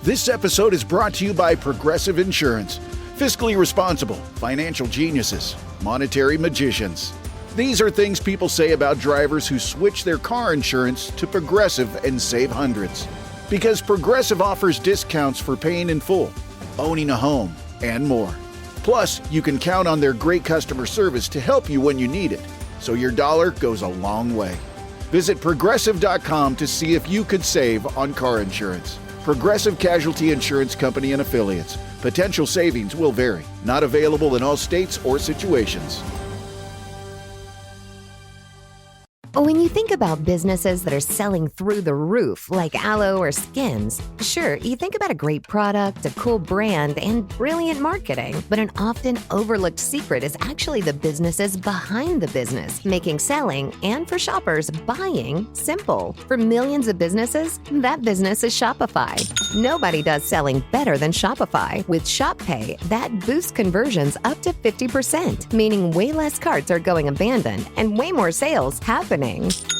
This episode is brought to you by Progressive Insurance. Fiscally responsible, financial geniuses, monetary magicians. These are things people say about drivers who switch their car insurance to Progressive and save hundreds. Because Progressive offers discounts for paying in full, owning a home, and more. Plus, you can count on their great customer service to help you when you need it, so your dollar goes a long way. Visit Progressive.com to see if you could save on car insurance. Progressive Casualty Insurance Company and Affiliates. Potential savings will vary. Not available in all states or situations. When you think about businesses that are selling through the roof, like aloe or Skims, sure, you think about a great product, a cool brand, and brilliant marketing. But an often overlooked secret is actually the businesses behind the business, making selling and, for shoppers, buying simple. For millions of businesses, that business is Shopify. Nobody does selling better than Shopify. With Shop Pay, that boosts conversions up to 50%, meaning way less carts are going abandoned and way more sales happening.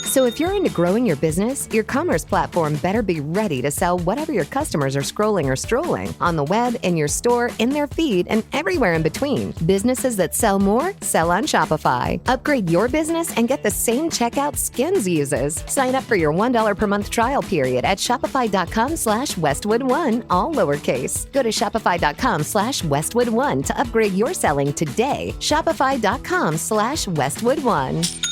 So if you're into growing your business, your commerce platform better be ready to sell whatever your customers are scrolling or strolling on the web, in your store, in their feed, and everywhere in between. Businesses that sell more, sell on Shopify. Upgrade your business and get the same checkout Skims uses. Sign up for your $1 per month trial period at shopify.com/Westwood1, all lowercase. Go to shopify.com/Westwood1 to upgrade your selling today. Shopify.com/Westwood1.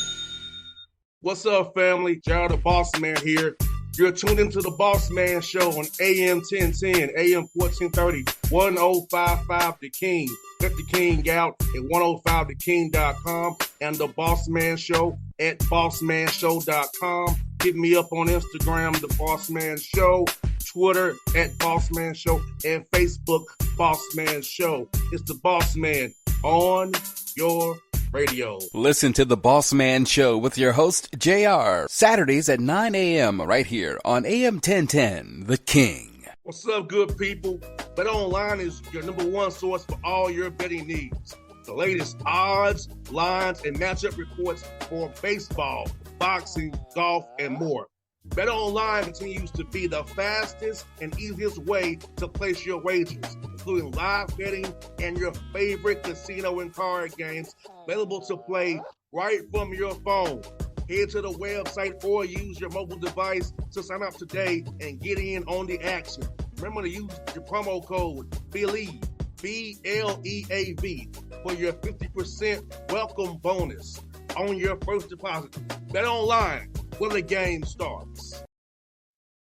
What's up, family? Gerald the Bossman here. You're tuned into the Bossman Show on AM 1010, AM 1430, 1055 The King. Let the King out at 105theking.com and the Bossman Show at bossmanshow.com. Hit me up on Instagram, The Bossman Show, Twitter at Bossman Show, and Facebook, Bossman Show. It's the Bossman on your radio. Listen to the Bossman Show with your host, JR, Saturdays at 9 a.m. right here on AM 1010, The King. What's up, good people? BetOnline is your number one source for all your betting needs. The latest odds, lines, and matchup reports for baseball, boxing, golf, and more. BetOnline continues to be the fastest and easiest way to place your wagers, including live betting and your favorite casino and card games available to play right from your phone. Head to the website or use your mobile device to sign up today and get in on the action. Remember to use your promo code BELIEVE, BLEAV, for your 50% welcome bonus on your first deposit. BetOnline, where the game starts.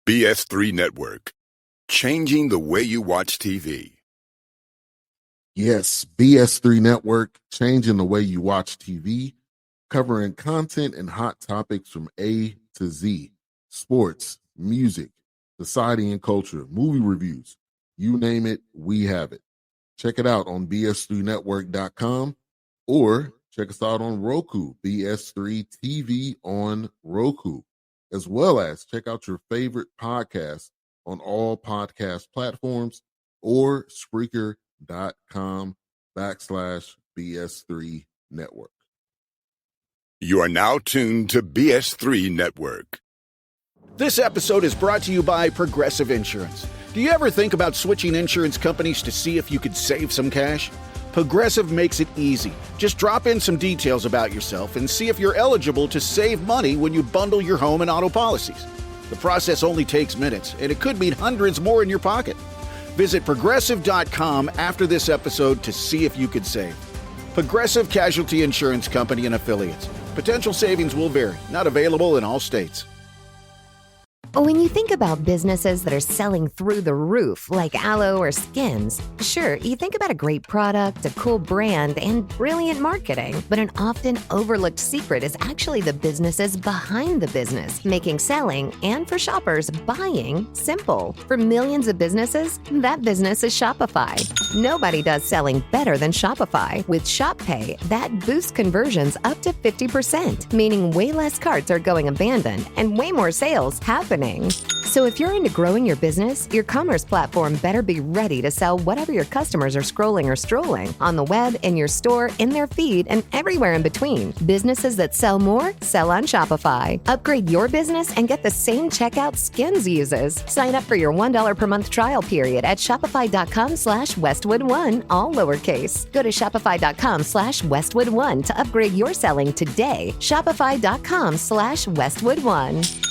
BS3 Network, changing the way you watch TV. Yes, BS3 Network, changing the way you watch TV, covering content and hot topics from A to Z, sports, music, society and culture, movie reviews, you name it, we have it. Check it out on bs3network.com or check us out on Roku, BS3 TV on Roku, as well as check out your favorite podcast on all podcast platforms or Spreaker.com/BS3 Network. You are now tuned to BS3 Network. This episode is brought to you by Progressive Insurance. Do you ever think about switching insurance companies to see if you could save some cash? Progressive makes it easy. Just drop in some details about yourself and see if you're eligible to save money when you bundle your home and auto policies. The process only takes minutes, and it could mean hundreds more in your pocket. Visit Progressive.com after this episode to see if you could save. Progressive Casualty Insurance Company and Affiliates. Potential savings will vary. Not available in all states. When you think about businesses that are selling through the roof, like aloe or Skims, sure, you think about a great product, a cool brand, and brilliant marketing. But an often overlooked secret is actually the businesses behind the business, making selling and, for shoppers, buying simple. For millions of businesses, that business is Shopify. Nobody does selling better than Shopify. With Shop Pay, that boosts conversions up to 50%, meaning way less carts are going abandoned and way more sales happening. winning. So if you're into growing your business, your commerce platform better be ready to sell whatever your customers are scrolling or strolling on the web, in your store, in their feed, and everywhere in between. Businesses that sell more sell on Shopify. Upgrade your business and get the same checkout Skims uses. Sign up for your $1 per month trial period at shopify.com/Westwood1, all lowercase. Go to shopify.com/Westwood1 to upgrade your selling today. Shopify.com/Westwood1.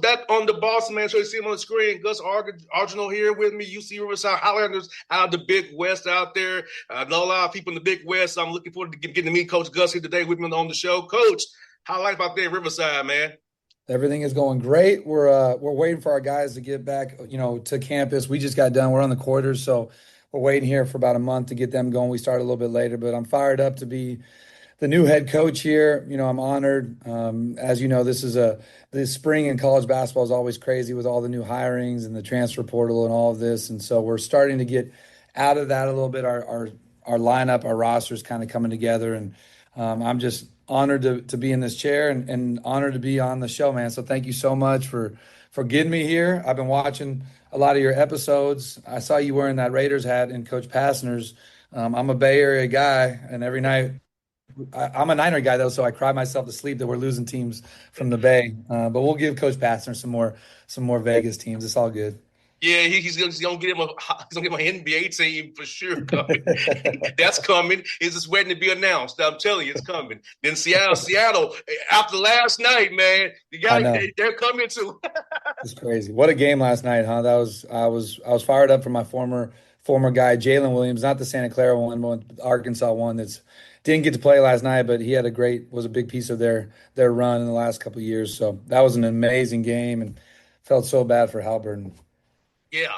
Back on the Bossman Show. You see him on the screen. Gus Argenal here with me. UC Riverside Highlanders out of the Big West out there. I know a lot of people in the Big West. So I'm looking forward to getting to meet Coach Gus here today with me on the show. Coach, how life out there in Riverside, man? Everything is going great. We're waiting for our guys to get back, to campus. We just got done. We're on the quarters, so we're waiting here for about a month to get them going. We started a little bit later, but I'm fired up to be the new head coach here. I'm honored. As you know, this spring in college basketball is always crazy with all the new hirings and the transfer portal and all of this. And so we're starting to get out of that a little bit. Our lineup, our roster is kind of coming together. And I'm just honored to be in this chair and honored to be on the show, man. So thank you so much for getting me here. I've been watching a lot of your episodes. I saw you wearing that Raiders hat in Coach Passner's. I'm a Bay Area guy, and every night, I'm a Niner guy, though, so I cry myself to sleep that we're losing teams from the Bay. But we'll give Coach Passner some more Vegas teams. It's all good. Yeah, he's gonna get him an NBA team for sure coming. That's coming. It's just waiting to be announced. I'm telling you, it's coming. Then Seattle, after last night, man, they're coming too. It's crazy. What a game last night, huh? I was fired up for my former guy, Jalen Williams, not the Santa Clara one, but the Arkansas one that's didn't get to play last night, but he was a big piece of their run in the last couple of years. So that was an amazing game, and felt so bad for Halliburton. Yeah,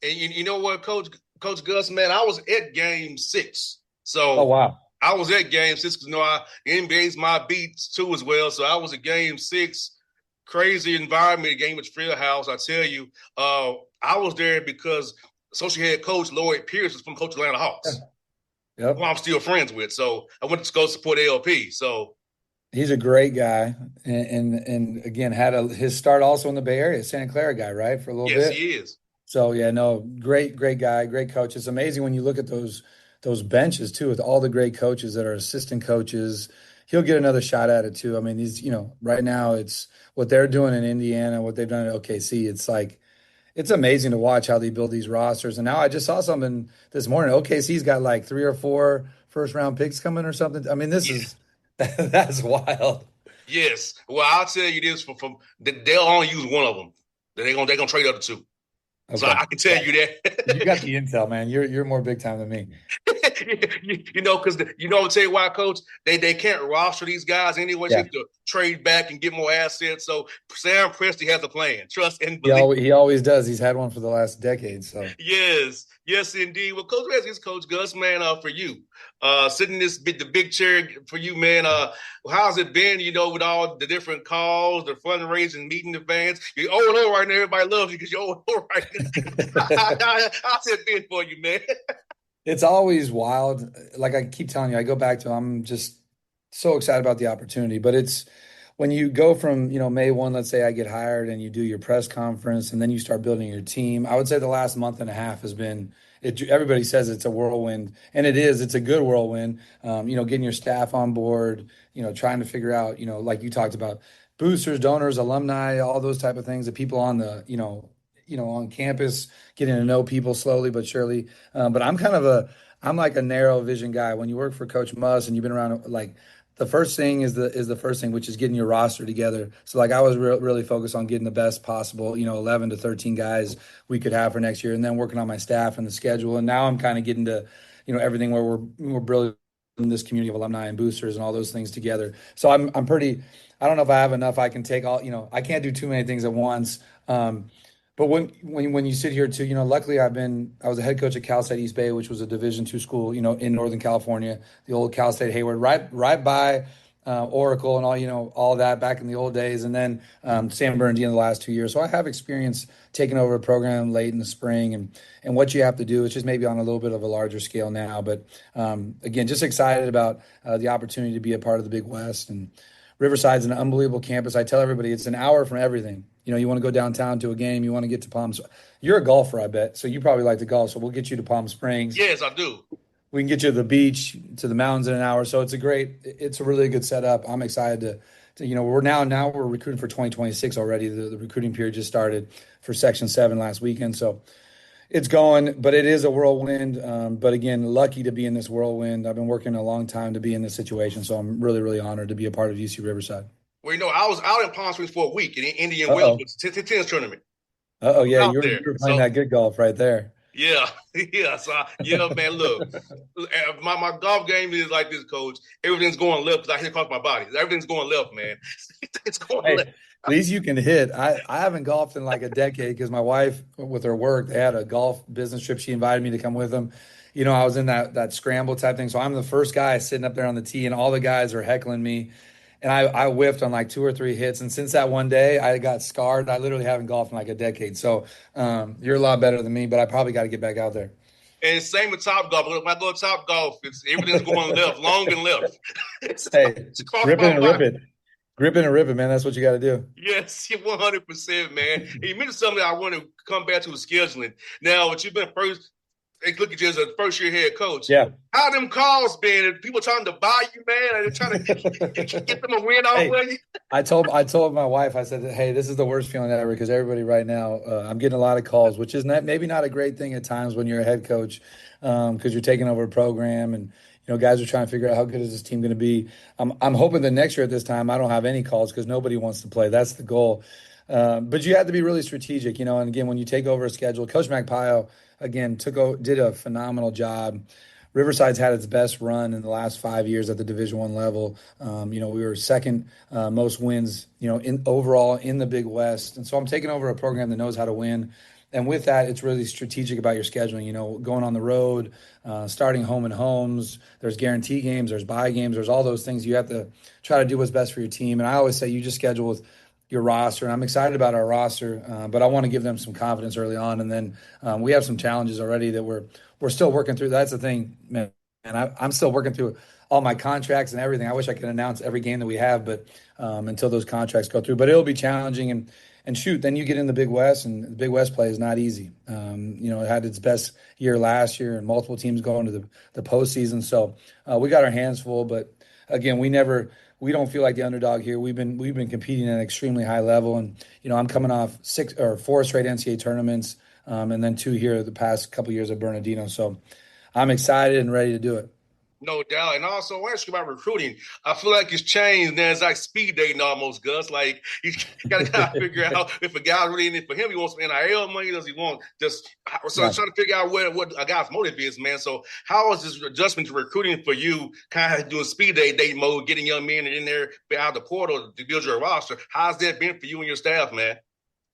and you know what, Coach Gus, man, I was at Game 6. So oh wow, I was at Game 6 because the NBA's my beats too as well. So I was at Game 6. Crazy environment, game at Fieldhouse. I tell you, I was there because associate head coach Lloyd Pierce was from Coach Atlanta Hawks. Yep. Who I'm still friends with. So I went to go support LP. So he's a great guy, and again had his start also in the Bay Area, Santa Clara guy, right, for a little bit. Yes, he is. So yeah, no, great guy, great coach. It's amazing when you look at those benches too, with all the great coaches that are assistant coaches. He'll get another shot at it too. I mean, these, right now it's what they're doing in Indiana, what they've done at OKC. It's like, it's amazing to watch how they build these rosters. And now I just saw something this morning. OKC's got like 3 or 4 first-round picks coming or something. I mean, that's wild. Yes. Well, I'll tell you this: they'll only use one of them. They're gonna trade the other 2. Okay. So I can tell you that. You got the intel, man. You're more big time than me. Because I'll tell you why, Coach. They can't roster these guys anyway. Yeah. You have to trade back and get more assets. So Sam Presti has a plan. Trust and believe. He always does. He's had one for the last decade. So yes, indeed. Well, Coach, this Coach Gus, man, for you, sitting in the big chair for you, man. How's it been? With all the different calls, the fundraising, meeting the fans. You're 0-0 right now. Everybody loves you because you're 0-0 right now. How's it been for you, man? It's always wild. Like I keep telling you, I go back to, I'm just so excited about the opportunity. But it's when you go from, May 1, let's say I get hired and you do your press conference and then you start building your team. I would say the last month and a half has been, everybody says it's a whirlwind, and it is. It's a good whirlwind. Getting your staff on board, trying to figure out, like you talked about, boosters, donors, alumni, all those type of things, the people on the, on campus, getting to know people slowly but surely. But I'm like a narrow vision guy. When you work for Coach Muss and you've been around like the first thing is the first thing, which is getting your roster together. So like I was really focused on getting the best possible, 11 to 13 guys we could have for next year, and then working on my staff and the schedule. And now I'm kind of getting to, everything where we're building this community of alumni and boosters and all those things together. So I'm pretty. I don't know if I have enough. I can take all. I can't do too many things at once. But when you sit here too, luckily I was a head coach at Cal State East Bay, which was a Division II school, in Northern California, the old Cal State Hayward, right by Oracle and all that back in the old days, and then San Bernardino the last 2 years. So I have experience taking over a program late in the spring, and what you have to do. It's just maybe on a little bit of a larger scale now, but again, just excited about the opportunity to be a part of the Big West. And Riverside's an unbelievable campus. I tell everybody it's an hour from everything. You want to go downtown to a game. You want to get to Palm. You're a golfer, I bet. So you probably like to golf. So we'll get you to Palm Springs. Yes, I do. We can get you to the beach, to the mountains in an hour. So it's a really good setup. I'm excited to we're recruiting for 2026 already. The recruiting period just started for Section 7 last weekend. So it's going, but it is a whirlwind. But again, lucky to be in this whirlwind. I've been working a long time to be in this situation. So I'm really, really honored to be a part of UC Riverside. Well, I was out in Palm Springs for a week in Indian Wells tennis tournament. Yeah, you're playing that good golf right there. Yeah, yeah. So, man, look, my golf game is like this, Coach. Everything's going left because I hit across my body. Everything's going left, man. It's going left. At least you can hit. I haven't golfed in like a decade because my wife, with her work, they had a golf business trip. She invited me to come with them. I was in that scramble type thing. So I'm the first guy sitting up there on the tee, and all the guys are heckling me. And I whiffed on like 2 or 3 hits. And since that one day, I got scarred. I literally haven't golfed in like a decade. So you're a lot better than me, but I probably got to get back out there. And same with Top Golf. When I go to Top Golf, everything's going left, long and left. Grip it and rip it. Grip it and rip it, man. That's what you got to do. Yes, 100%, man. And you mentioned something I want to come back to, scheduling. Now, what you've been first. They look at you as a first-year head coach. Yeah. How them calls been? People trying to buy you, man? Are they trying to get them a win off of you? I told my wife, I said, hey, this is the worst feeling ever because everybody right now, I'm getting a lot of calls, which is maybe not a great thing at times when you're a head coach because you're taking over a program and, guys are trying to figure out how good is this team going to be. I'm hoping that next year at this time I don't have any calls because nobody wants to play. That's the goal. But you have to be really strategic, and again, when you take over a schedule, Coach McPile, again, did a phenomenal job. Riverside's had its best run in the last 5 years at the Division I level. We were second most wins, in overall in the Big West. And so I'm taking over a program that knows how to win. And with that, it's really strategic about your scheduling, going on the road, starting home and homes. There's guarantee games, there's bye games, there's all those things. You have to try to do what's best for your team. And I always say you just schedule with your roster, and I'm excited about our roster, but I want to give them some confidence early on, and then we have some challenges already that we're still working through. That's the thing, man, and I'm still working through all my contracts and everything. I wish I could announce every game that we have, but until those contracts go through, but it'll be challenging. And shoot, then you get in the Big West, and the Big West play is not easy. It had its best year last year, and multiple teams going to the postseason. So we got our hands full, but again, we don't feel like the underdog here. We've been competing at an extremely high level, and I'm coming off 4 straight NCAA tournaments, and then 2 here the past couple years at Bernardino. So I'm excited and ready to do it. No doubt. And also, I want to ask you about recruiting. I feel like it's changed now. It's like speed dating almost, Gus. Like, you got to figure out if a guy's really in it for him, he wants some NIL money, does he want just – so I'm trying to figure out what a guy's motive is, man. So how is this adjustment to recruiting for you, kind of doing speed dating mode, getting young men in there out of the portal to build your roster? How's that been for you and your staff, man?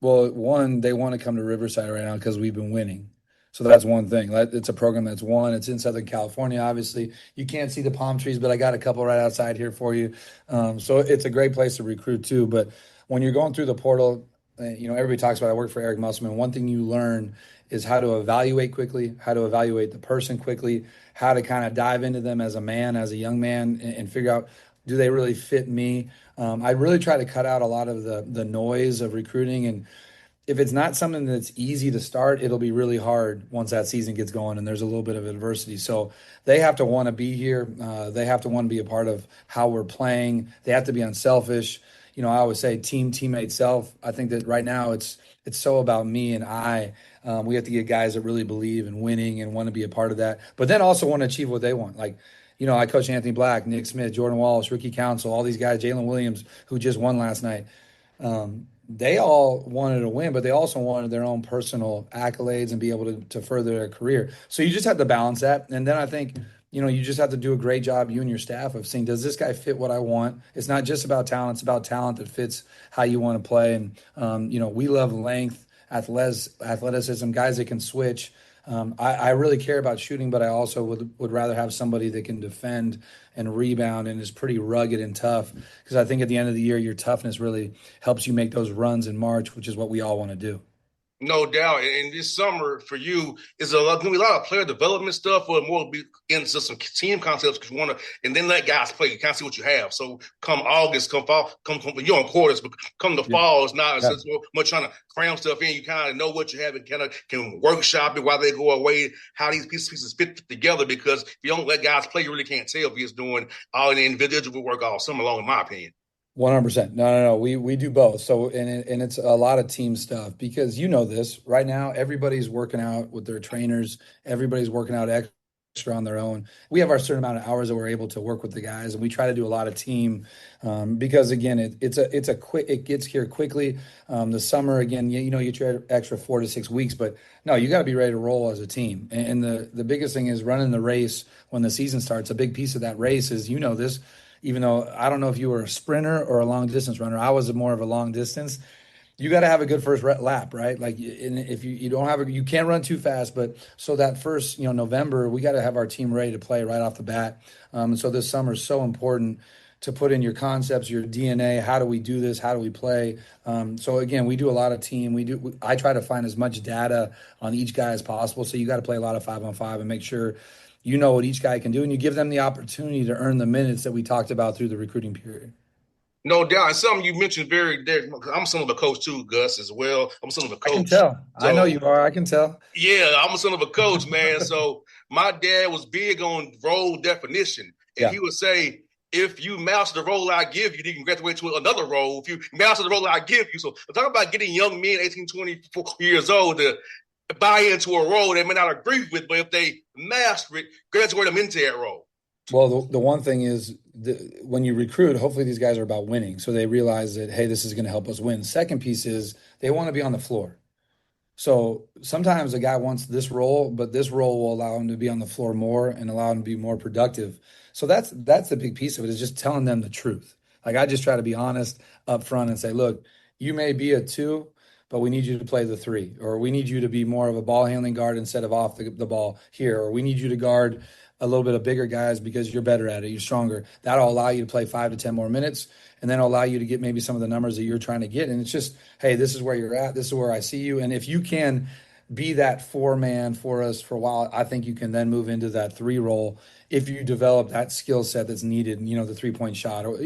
Well, one, they want to come to Riverside right now because we've been winning. So that's one thing. It's a program that's won. It's in Southern California, obviously. You can't see the palm trees, but I got a couple right outside here for you. So it's a great place to recruit too. But when you're going through the portal, everybody talks about I work for Eric Musselman. One thing you learn is how to evaluate quickly, how to evaluate the person quickly, how to kind of dive into them as a man, as a young man, and figure out, do they really fit me? I really try to cut out a lot of the noise of recruiting, and if it's not something that's easy to start, it'll be really hard once that season gets going and there's a little bit of adversity. So they have to want to be here. They have to want to be a part of how we're playing. They have to be unselfish. I always say teammate, self. I think that right now it's so about me and I. We have to get guys that really believe in winning and want to be a part of that, but then also want to achieve what they want. Like, I coach Anthony Black, Nick Smith, Jordan Wallace, Ricky Council, all these guys, Jalen Williams, who just won last night. They all wanted to win, but they also wanted their own personal accolades and be able to further their career. So you just have to balance that. And then I think, you just have to do a great job, you and your staff, of seeing, does this guy fit what I want? It's not just about talent. It's about talent that fits how you want to play. And, we love length, athleticism, guys that can switch. I really care about shooting, but I also would rather have somebody that can defend and rebound and is pretty rugged and tough, because I think at the end of the year, your toughness really helps you make those runs in March, which is what we all want to do. No doubt. And this summer for you is going to be a lot of player development stuff, or more be into some team concepts because you want to, and then let guys play. You kind of see what you have. So come August, come fall, come you're on quarters, but come the fall, it's not it's much trying to cram stuff in. You kind of know what you have and kind of can workshop it while they go away, how these pieces fit together. Because if you don't let guys play, you really can't tell if you're just doing all the individual work all summer long, in my opinion. 100%. No. We do both. So, and it's a lot of team stuff, because this right now, everybody's working out with their trainers. Everybody's working out extra on their own. We have our certain amount of hours that we're able to work with the guys, and we try to do a lot of team, because again, it gets here quickly. The summer, again, you get your extra 4 to 6 weeks, but no, you got to be ready to roll as a team. And the biggest thing is running the race when the season starts. A big piece of that race is, this. Even though I don't know if you were a sprinter or a long distance runner, I was more of a long distance. You got to have a good first lap, right? Like, if you don't have you can't run too fast. But so that first, November, we got to have our team ready to play right off the bat. And so this summer is so important to put in your concepts, your DNA. How do we do this? How do we play? So again, we do a lot of team. I try to find as much data on each guy as possible. So you got to play a lot of 5-on-5 and make sure you know what each guy can do, and you give them the opportunity to earn the minutes that we talked about through the recruiting period. No doubt. And something you mentioned I'm son of a coach too, Gus, as well. I'm son of a coach. I can tell. So, I know you are. I can tell. Yeah, I'm a son of a coach, man. So my dad was big on role definition. And he would say, if you master the role I give you, you can graduate to another role. If you master the role I give you. So I'm talking about getting young men, 18, 24 years old, to buy into a role they may not agree with, but if they master it, graduate them into that role. Well, the one thing is, when you recruit, hopefully these guys are about winning. So they realize that, hey, this is going to help us win. Second piece is they want to be on the floor. So sometimes a guy wants this role, but this role will allow him to be on the floor more and allow him to be more productive. So that's the big piece of it, is just telling them the truth. Like, I just try to be honest up front and say, look, you may be a 2, but we need you to play the 3, or we need you to be more of a ball handling guard instead of off the ball here, or we need you to guard a little bit of bigger guys because you're better at it, you're stronger. That'll allow you to play 5 to 10 more minutes, and then it'll allow you to get maybe some of the numbers that you're trying to get. And it's just, hey, this is where you're at, this is where I see you. And if you can be that 4-man for us for a while, I think you can then move into that 3 role if you develop that skill set that's needed, the 3-point shot, or,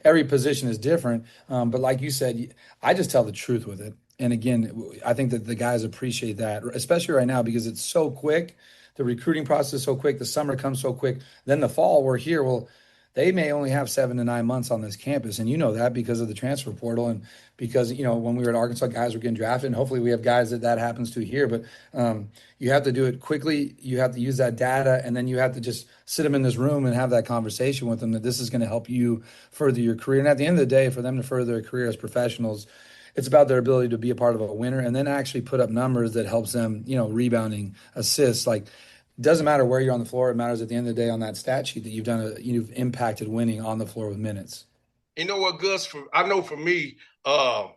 every position is different. But like you said, I just tell the truth with it. And again, I think that the guys appreciate that, especially right now, because it's so quick. The recruiting process is so quick. The summer comes so quick. Then the fall, we're here. Well, they may only have 7 to 9 months on this campus. And that because of the transfer portal, and because, when we were at Arkansas, guys were getting drafted, and hopefully we have guys that happens to here. But you have to do it quickly. You have to use that data, and then you have to just sit them in this room and have that conversation with them that this is going to help you further your career. And at the end of the day, for them to further their career as professionals, it's about their ability to be a part of a winner and then actually put up numbers that helps them, rebounding, assists. Like, it doesn't matter where you're on the floor. It matters at the end of the day on that stat sheet that you've impacted winning on the floor with minutes. You know what, Gus? I know for me, so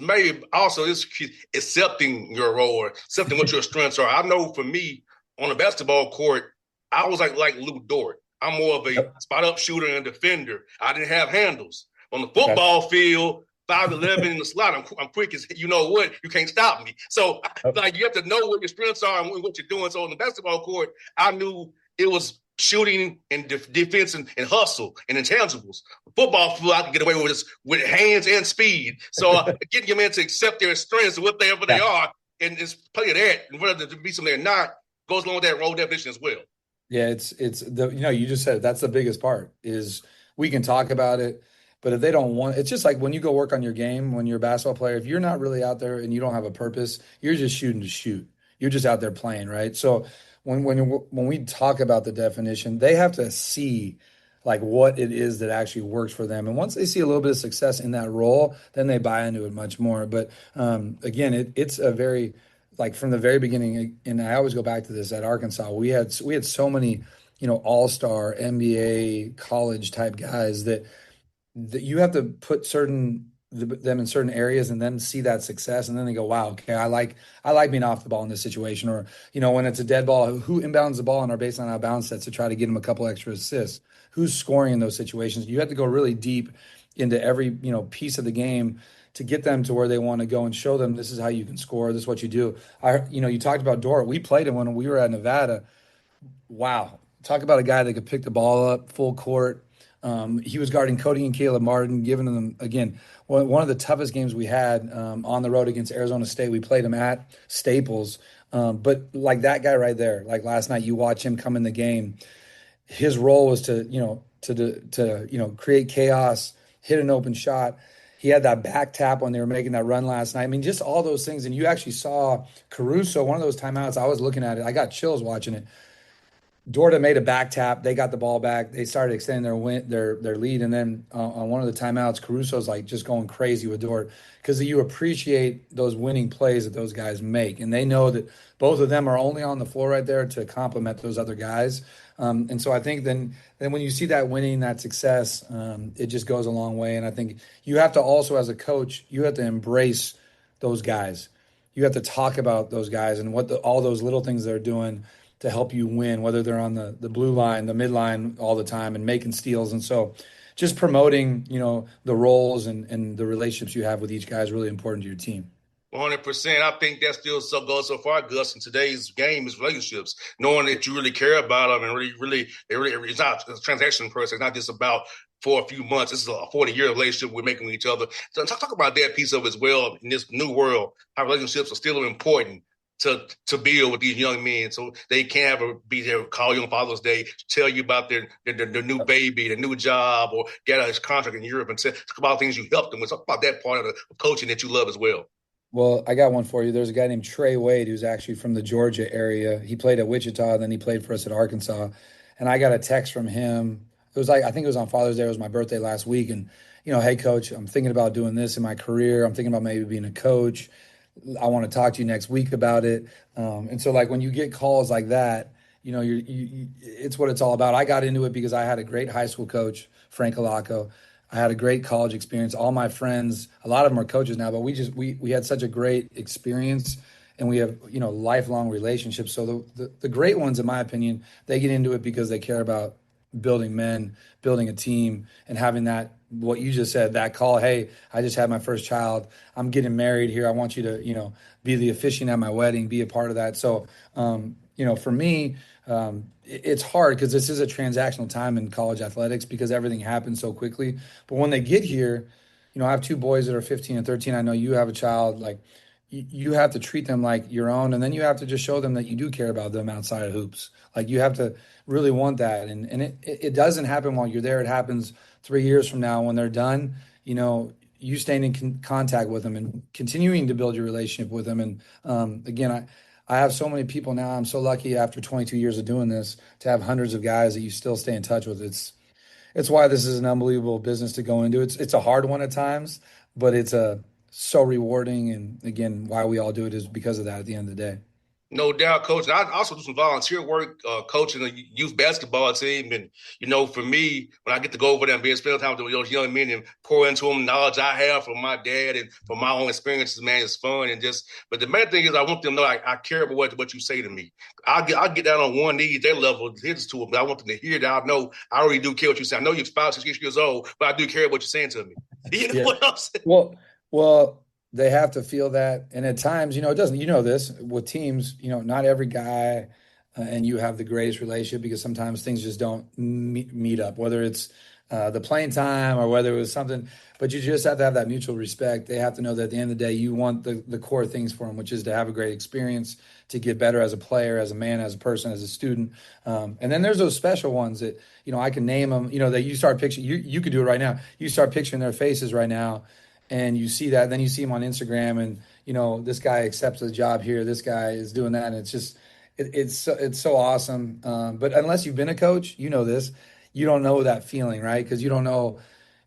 maybe also this accepting your role or accepting what your strengths are. I know for me on the basketball court, I was like Lou Dort. I'm more of a spot-up shooter and defender. I didn't have handles. On the football field, 5'11" in the slot, I'm quick as you know what, you can't stop me. So you have to know what your strengths are and what you're doing. So on the basketball court, I knew it was shooting and defense and hustle and intangibles. Football field, I can get away with hands and speed. So getting your men to accept their strengths, whatever they are, and just play that, and whether to be something or not, goes along with that role definition as well. Yeah, it's you just said it, that's the biggest part, is we can talk about it. But if they don't want, it's just like when you go work on your game, when you're a basketball player, if you're not really out there and you don't have a purpose, you're just shooting to shoot. You're just out there playing, right? So when we talk about the definition, they have to see like what it is that actually works for them. And once they see a little bit of success in that role, then they buy into it much more. But again, it's a very like from the very beginning, and I always go back to this at Arkansas. We had so many, all-star NBA college type guys that you have to put them in certain areas and then see that success, and then they go, wow, okay, I like being off the ball in this situation. Or when it's a dead ball, who inbounds the ball on our baseline out of bounds sets to try to get them a couple extra assists, who's scoring in those situations. You have to go really deep into every piece of the game to get them to where they want to go and show them this is how you can score, this is what you do. You talked about Dort. We played him when we were at Nevada. Wow. Talk about a guy that could pick the ball up full court. He was guarding Cody and Caleb Martin, giving them, again, one of the toughest games we had on the road against Arizona State. We played him at Staples. But like that guy right there, like last night, you watch him come in the game. His role was to create chaos, hit an open shot. He had that back tap when they were making that run last night. I mean, just all those things. And you actually saw Caruso, one of those timeouts. I was looking at it. I got chills watching it. Dorda made a back tap. They got the ball back. They started extending their lead. And then on one of the timeouts, Caruso's like just going crazy with Dort because you appreciate those winning plays that those guys make. And they know that both of them are only on the floor right there to complement those other guys. And so I think then when you see that winning, that success, it just goes a long way. And I think you have to also, as a coach, you have to embrace those guys. You have to talk about those guys and all those little things they're doing to help you win, whether they're on the blue line, the mid line all the time and making steals. And so just promoting, the roles and the relationships you have with each guy is really important to your team. 100%. I think that still goes so far, Gus. In today's game is relationships, knowing that you really care about them and really, it's not a transaction person. It's not just about for a few months. This is a 40-year relationship we're making with each other. So talk about that piece of it as well in this new world, how relationships are still important to build with these young men, so they can ever be there, call you on Father's Day, tell you about their new baby, their new job, or get a contract in Europe, and talk about things you helped them with. Talk about that part of the coaching that you love as well. Well, I got one for you. There's a guy named Trey Wade who's actually from the Georgia area. He played at Wichita, and then he played for us at Arkansas. And I got a text from him. It was I think it was on Father's Day. It was my birthday last week. And, hey, coach, I'm thinking about doing this in my career. I'm thinking about maybe being a coach. I want to talk to you next week about it. And so like when you get calls like that, it's what it's all about. I got into it because I had a great high school coach, Frank Alaco. I had a great college experience. All my friends, a lot of them are coaches now, but we had such a great experience, and we have, lifelong relationships. So the great ones, in my opinion, they get into it because they care about building men, building a team, and having that, what you just said, that call, hey, I just had my first child. I'm getting married here. I want you to, be the officiant at my wedding, be a part of that. So, for me, it's hard because this is a transactional time in college athletics because everything happens so quickly. But when they get here, I have two boys that are 15 and 13. I know you have a child. Like, you have to treat them like your own, and then you have to just show them that you do care about them outside of hoops. Like, you have to really want that. And it doesn't happen while you're there. It happens 3 years from now when they're done, you staying in contact with them and continuing to build your relationship with them. And again, I have so many people now. I'm so lucky after 22 years of doing this to have hundreds of guys that you still stay in touch with. It's why this is an unbelievable business to go into. It's a hard one at times, but it's so rewarding. And again, why we all do it is because of that at the end of the day. No doubt, Coach. I also do some volunteer work coaching a youth basketball team. And, for me, when I get to go over there and spend time with those young men and pour into them knowledge I have from my dad and from my own experiences, man, it's fun. But the main thing is I want them to know I care about what you say to me. I'll get down on one knee at their level, here's to them, but I want them to hear that I know I already do care what you say. I know you're 5, 6 years old, but I do care what you're saying to me. You know what I'm saying? Well, they have to feel that. And at times, it doesn't, this with teams, not every guy and you have the greatest relationship because sometimes things just don't meet up, whether it's the playing time or whether it was something, but you just have to have that mutual respect. They have to know that at the end of the day, you want the core things for them, which is to have a great experience, to get better as a player, as a man, as a person, as a student. And then there's those special ones that, I can name them, that you start picturing, you could do it right now. You start picturing their faces right now. And you see that, then you see them on Instagram, and this guy accepts the job here, this guy is doing that, and it's so awesome. But unless you've been a coach, this, you don't know that feeling, right? Because you don't know.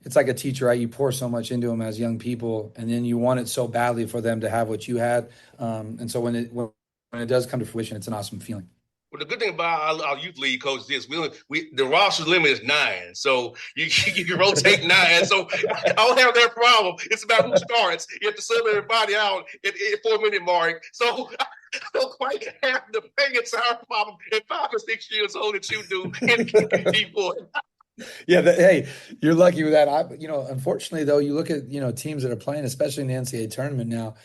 It's like a teacher, right? You pour so much into them as young people, and then you want it so badly for them to have what you had. And so when it does come to fruition, it's an awesome feeling. Well, the good thing about our youth league coach is the roster limit is 9, so you can rotate 9. So I don't have that problem. It's about who starts. You have to sub everybody out at 4-minute mark. So I don't quite have the pay entire problem at 5 or 6 years old that you do in D4. Yeah, hey, you're lucky with that. Unfortunately though, you look at teams that are playing, especially in the NCAA tournament now.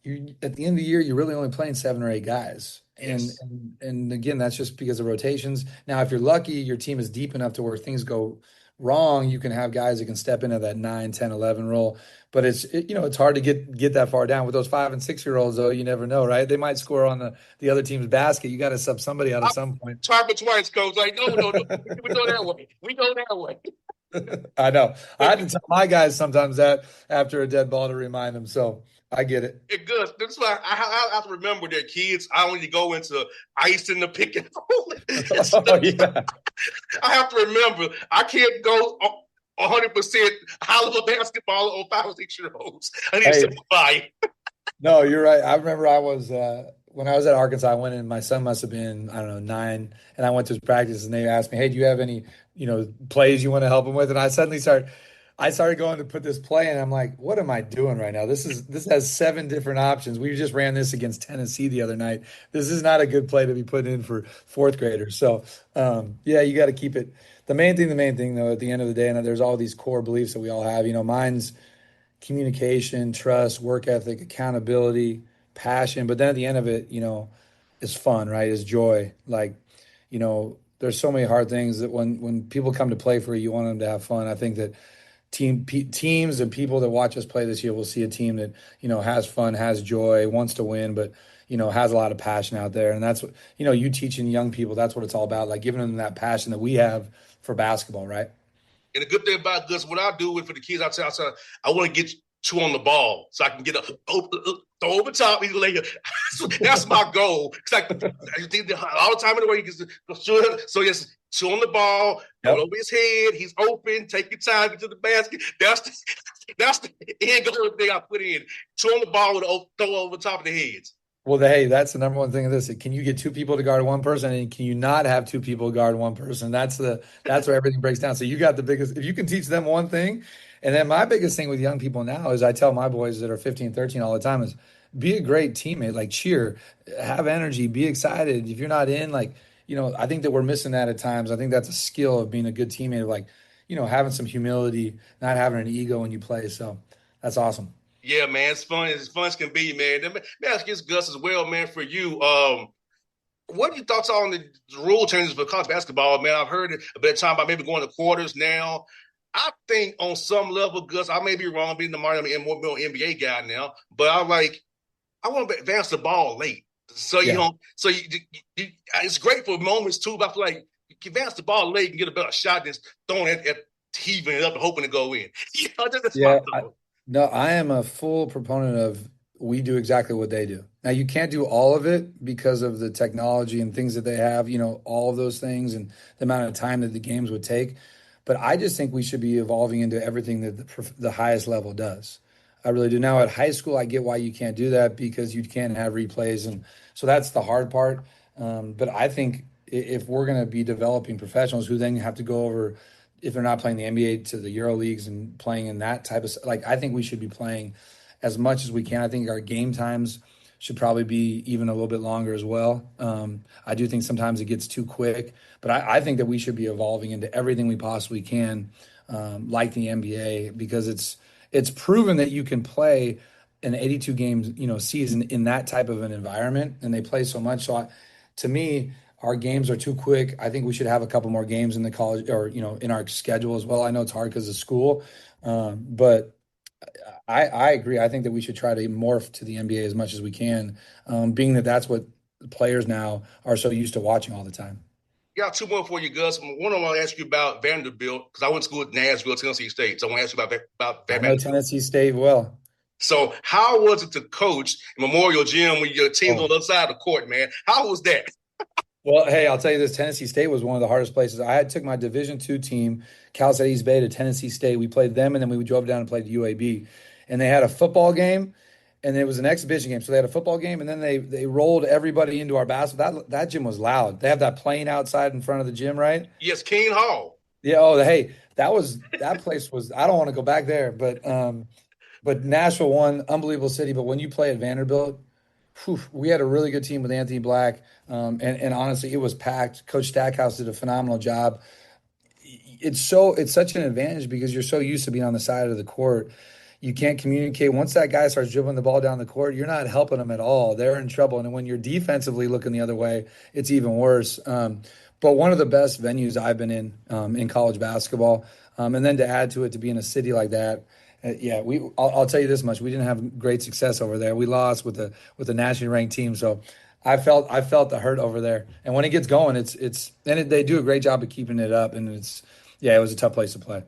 You at the end of the year, you're really only playing 7 or 8 guys. Yes. And again, that's just because of rotations. Now, if you're lucky, your team is deep enough to where things go wrong, you can have guys that can step into that 9, 10, 11 role. But it's hard to get that far down with those 5 and 6-year-olds, though. You never know, right? They might score on the other team's basket. You got to sub somebody out at some point. Target twice, coach. Like, no. We go that way. We go that way. I know. I had to tell my guys sometimes that after a dead ball to remind them. So I get it. It good. That's why I have to remember that kids. I only go into ice in the pick and roll. Yeah. I have to remember I can't go 100% high level basketball on 5 or 6-year-olds. I need to simplify. No, you're right. I remember I was when I was at Arkansas. I went in. My son must have been, I don't know, 9, and I went to his practice, and they asked me, "Hey, do you have any plays you want to help him with?" And I started going to put this play, and I'm like, "What am I doing right now? This has 7 different options. We just ran this against Tennessee the other night. This is not a good play to be putting in for 4th graders." So, yeah, you got to keep it. The main thing, though, at the end of the day, and there's all these core beliefs that we all have. mine's communication, trust, work ethic, accountability, passion. But then at the end of it, it's fun, right? It's joy. Like, there's so many hard things that when people come to play for you want them to have fun. I think that teams and people that watch us play this year will see a team that, has fun, has joy, wants to win, but, has a lot of passion out there. And that's what, you teaching young people, that's what it's all about, like giving them that passion that we have for basketball, right? And the good thing about this, what I do with for the kids, I want to get 2 on the ball so I can get throw over top. That's my goal. It's like all the time in the way he gets so yes, 2 on the ball, Yep. Over his head. He's open. Take your time, get to the basket. That's the end goal thing I put in. 2 on the ball with throw over top of the heads. Well, hey, that's the number one thing of this. Can you get 2 people to guard one person, and can you not have 2 people guard one person? That's where everything breaks down. So you got the biggest. If you can teach them one thing, and then my biggest thing with young people now is I tell my boys that are 15, 13 all the time is be a great teammate. Like cheer, have energy, be excited. If you're not in, I think that we're missing that at times. I think that's a skill of being a good teammate, of having some humility, not having an ego when you play. So that's awesome. Yeah, man, it's fun. It's fun as can be, man. Let me ask you, Gus, as well, man, for you. What are your thoughts on the rule changes for college basketball, man? I've heard a bit of time about maybe going to quarters now. I think on some level, Gus, I may be wrong, being the Miami more NBA guy now, but I want to advance the ball late. So, it's great for moments too, but I feel like you can advance the ball late and get a better shot than throwing it at heaving it up and hoping to go in. That's my thought. No, I am a full proponent of we do exactly what they do. Now, you can't do all of it because of the technology and things that they have, all of those things and the amount of time that the games would take. But I just think we should be evolving into everything that the highest level does. I really do. Now, at high school, I get why you can't do that because you can't have replays. And so that's the hard part. But I think if we're going to be developing professionals who then have to go over, if they're not playing the NBA, to the Euro leagues and playing in that type of, I think we should be playing as much as we can. I think our game times should probably be even a little bit longer as well. I do think sometimes it gets too quick, but I think that we should be evolving into everything we possibly can, like the NBA, because it's proven that you can play an 82 game season in that type of an environment, and they play so much. So to me, our games are too quick. I think we should have a couple more games in the college or, in our schedule as well. I know it's hard because of school, but I agree. I think that we should try to morph to the NBA as much as we can, being that that's what players now are so used to watching all the time. Got 2 more for you, Gus. One I want to ask you about Vanderbilt because I went to school at Nashville, Tennessee State. So I want to ask you about I know Tennessee State well. So how was it to coach Memorial Gym when your team's on the other side of the court, man? How was that? Well, hey, I'll tell you this: Tennessee State was one of the hardest places. Took my Division II team, Cal State East Bay, to Tennessee State. We played them, and then we drove down and played UAB. And they had a football game, and it was an exhibition game. So they had a football game, and then they rolled everybody into our basketball. That gym was loud. They have that plane outside in front of the gym, right? Yes, King Hall. Yeah. Oh, hey, that place was. I don't want to go back there, but Nashville, one unbelievable city. But when you play at Vanderbilt, we had a really good team with Anthony Black, and honestly, it was packed. Coach Stackhouse did a phenomenal job. It's such an advantage because you're so used to being on the side of the court. You can't communicate. Once that guy starts dribbling the ball down the court, you're not helping them at all. They're in trouble. And when you're defensively looking the other way, it's even worse. But one of the best venues I've been in college basketball, and then to add to it, to be in a city like that. I'll tell you this much: we didn't have great success over there. We lost with the nationally ranked team, so I felt the hurt over there. And when it gets going, they do a great job of keeping it up, and it was a tough place to play.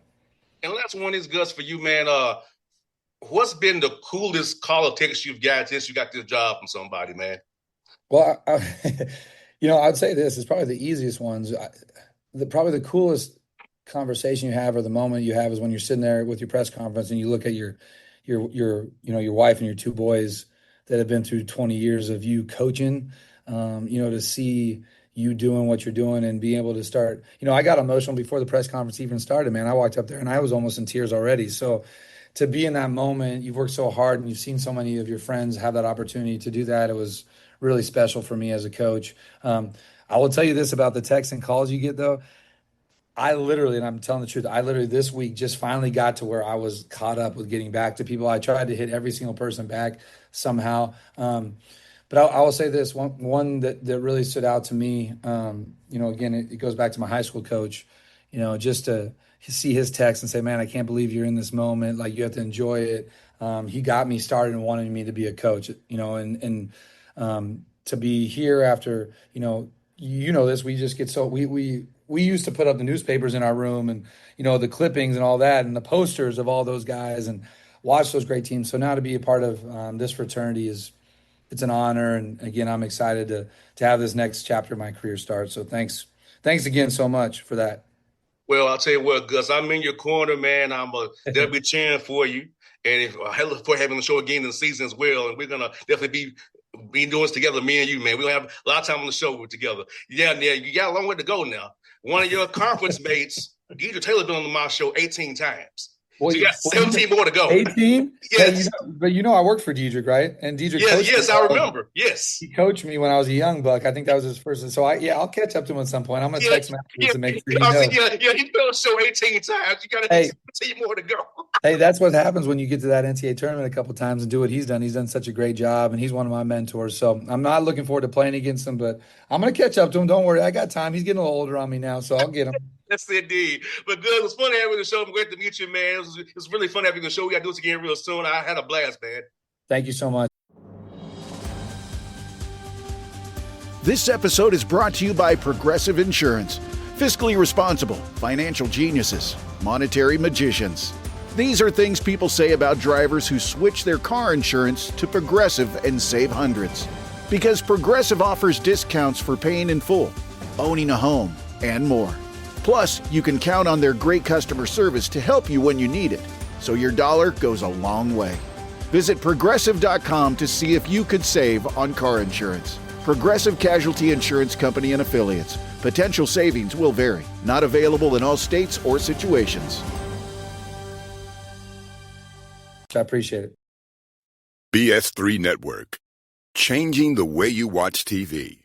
And last one is Gus for you, man. What's been the coolest call or text you've got since you got this job from somebody, man? Well, I'd say this is probably the easiest ones. Probably the coolest conversation you have or the moment you have is when you're sitting there with your press conference and you look at your wife and your two boys that have been through 20 years of you coaching, to see you doing what you're doing and being able to start. I got emotional before the press conference even started, man. I walked up there and I was almost in tears already. So to be in that moment, you've worked so hard and you've seen so many of your friends have that opportunity to do that. It was really special for me as a coach. I will tell you this about the texts and calls you get, though. I literally, and I'm telling the truth, this week just finally got to where I was caught up with getting back to people. I tried to hit every single person back somehow. But I will say this, one that really stood out to me, again, it goes back to my high school coach, just to see his text and say, man, I can't believe you're in this moment. Like, you have to enjoy it. He got me started and wanted me to be a coach, and to be here after, this, we just get so, we used to put up the newspapers in our room and, the clippings and all that and the posters of all those guys and watch those great teams. So now to be a part of this fraternity it's an honor. And again, I'm excited to have this next chapter of my career start. So thanks again so much for that. Well, I'll tell you what, Gus, I'm in your corner, man. They'll be cheering for you. And I look for having the show again in the season as well. And we're going to definitely be doing this together, me and you, man. We're going to have a lot of time on the show together. Yeah, you got a long way to go now. One of your conference mates, Deidre Taylor, been on my show 18 times. So you got 17 more to go. 18? Yes. But I worked for Deidre, right? And Deidre coached me. Yes, I remember. Yes. He coached me when I was a young buck. I think that was his first. So I'll catch up to him at some point. I'm going to text him after to make sure he knows. He's been on the show 18 times. You got 17 more to go. Hey, that's what happens when you get to that NCAA tournament a couple of times and do what he's done. He's done such a great job, and he's one of my mentors. So I'm not looking forward to playing against him, but I'm going to catch up to him. Don't worry. I got time. He's getting a little older on me now, so I'll get him. Yes, indeed. But good. It was fun having the show. I'm great to meet you, man. It was really fun having the show. We got to do this again real soon. I had a blast, man. Thank you so much. This episode is brought to you by Progressive Insurance. Fiscally responsible, financial geniuses, monetary magicians. These are things people say about drivers who switch their car insurance to Progressive and save hundreds. Because Progressive offers discounts for paying in full, owning a home, and more. Plus, you can count on their great customer service to help you when you need it, so your dollar goes a long way. Visit Progressive.com to see if you could save on car insurance. Progressive Casualty Insurance Company and Affiliates. Potential savings will vary. Not available in all states or situations. I appreciate it. BS3 Network. Changing the way you watch TV.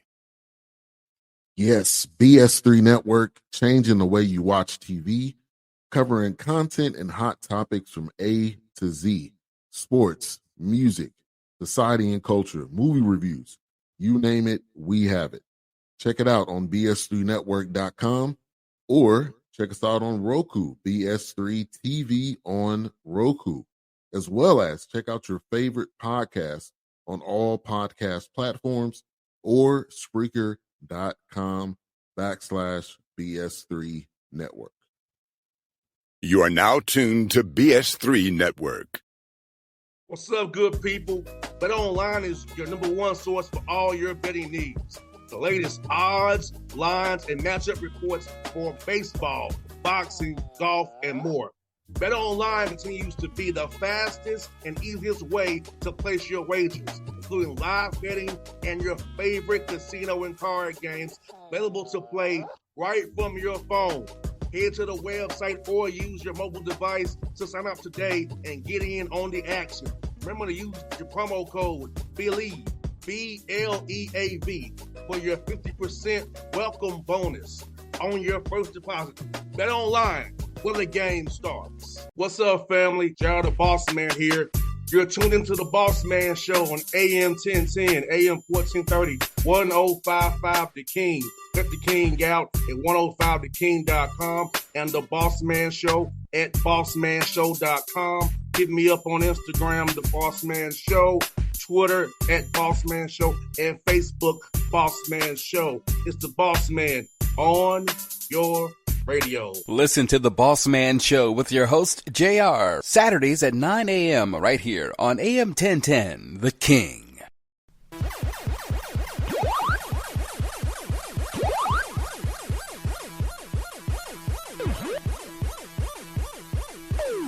Yes, BS3 Network, changing the way you watch TV, covering content and hot topics from A to Z. Sports, music, society and culture, movie reviews. You name it, we have it. Check it out on bs3network.com or check us out on Roku, BS3 TV on Roku, as well as check out your favorite podcasts on all podcast platforms or Spreaker.com/BS3 Network. You are now tuned to BS3 Network. What's up, good people? BetOnline is your number one source for all your betting needs. The latest odds, lines, and matchup reports for baseball, boxing, golf, and more. BetOnline continues to be the fastest and easiest way to place your wagers, including live betting and your favorite casino and card games available to play right from your phone. Head to the website or use your mobile device to sign up today and get in on the action. Remember to use your promo code BELIEVE, BLEAV, for your 50% welcome bonus on your first deposit. Bet online where the game starts. What's up, family? Jared the Bossman here. You're tuned into the Bossman Show on AM 1010, AM 1430, 1055 The King. Let the King out at 105theking.com and the Bossman Show at bossmanshow.com. Hit me up on Instagram, The Bossman Show, Twitter at Bossman Show, and Facebook, Bossman Show. It's the Bossman on your radio. Listen to the Bossman Show with your host, JR, Saturdays at 9 a.m. right here on AM 1010, The King.